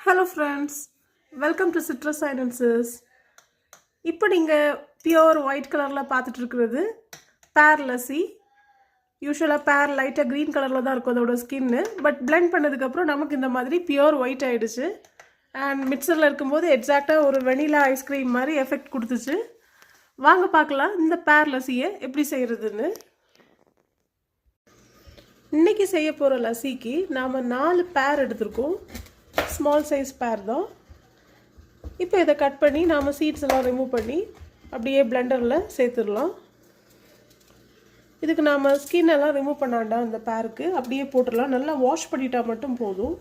Hello friends, welcome to Citrus Silences. இப்போ நீங்கள் pure white கலரில் பார்த்துட்டு இருக்கிறது பேர் லஸ்ஸி. யூஸ்வலாக பேர் லைட்டாக க்ரீன் கலரில் தான் இருக்கும் அதோட ஸ்கின்னு. பட் பிளெண்ட் பண்ணதுக்கப்புறம் நமக்கு இந்த மாதிரி பியோர் ஒயிட் ஆகிடுச்சு. அண்ட் மிக்சரில் இருக்கும்போது எக்ஸாக்டாக ஒரு வெனிலா ஐஸ்கிரீம் மாதிரி எஃபெக்ட் கொடுத்துச்சு. வாங்க பார்க்கலாம் இந்த பேர் லஸ்ஸியை எப்படி செய்கிறதுன்னு. இன்றைக்கி செய்ய போகிற லஸ்ஸிக்கு நாம் 4 பேர் எடுத்திருக்கோம். ஸ்மால் சைஸ் பேர் தான். இப்போ இதை கட் பண்ணி நாம் சீட்ஸ் எல்லாம் ரிமூவ் பண்ணி அப்படியே பிளெண்டரில் சேர்த்துடலாம். இதுக்கு நாம் ஸ்கின் எல்லாம் ரிமூவ் பண்ணாண்டா அந்த பேருக்கு அப்படியே போட்டுடலாம். நல்லா வாஷ் பண்ணிட்டா மட்டும் போதும்.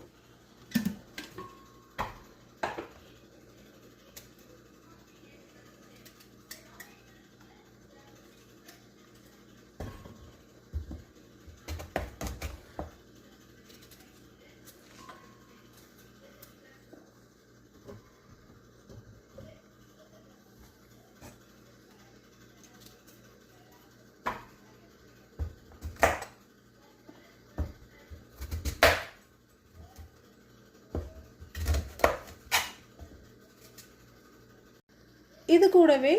இது கூடவே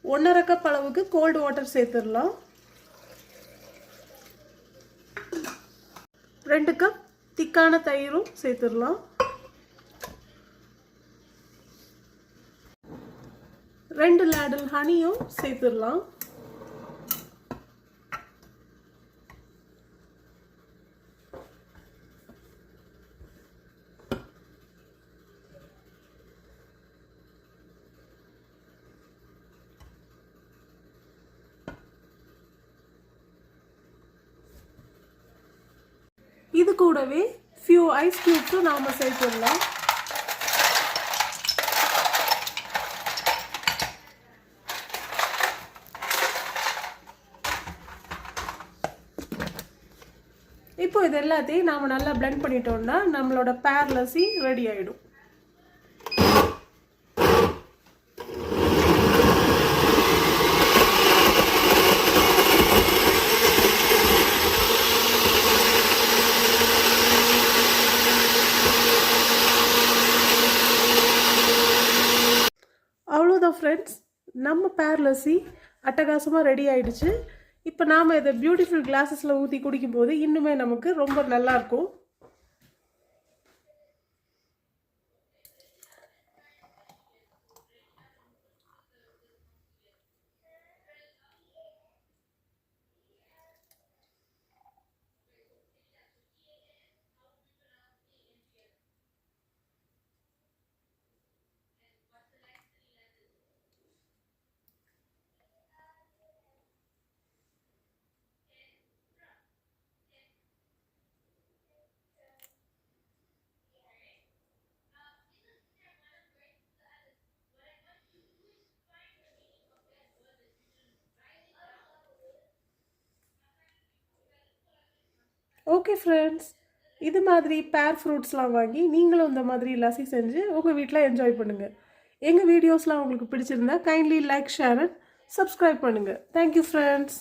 1.5 கப் அளவுக்கு கோல்டு வாட்டர் சேர்த்துடலாம். 2 கப் திக்கான தயிரும் சேர்த்துடலாம். 2 லேடல் ஹனியும் சேர்த்துடலாம். இது கூடவே ஃபியூ ஐஸ் கியூப்ஸும் நாம் சேர்த்துடலாம். இப்போ இது எல்லாத்தையும் நாம் நல்லா பிளெண்ட் பண்ணிட்டோம்னா நம்மளோட பேர் லஸ்ஸி ரெடி ஆகிடும். அவ்வளோதான் ஃப்ரெண்ட்ஸ், நம்ம பேர் லஸ்ஸி அட்டகாசமாக ரெடி ஆகிடுச்சு. இப்போ நாம் இதை பியூட்டிஃபுல் கிளாஸஸில் ஊற்றி குடிக்கும்போது இன்னுமே நமக்கு ரொம்ப நல்லாயிருக்கும். ஓகே ஃப்ரெண்ட்ஸ், இது மாதிரி பேர் ஃப்ரூட்ஸ்லாம் வாங்கி நீங்களும் இந்த மாதிரி லஸ்ஸி செஞ்சு உங்கள் வீட்டில் என்ஜாய் பண்ணுங்கள். எங்கள் வீடியோஸ்லாம் உங்களுக்கு பிடிச்சிருந்தா kindly like, share and subscribe பண்ணுங்கள். Thank you friends.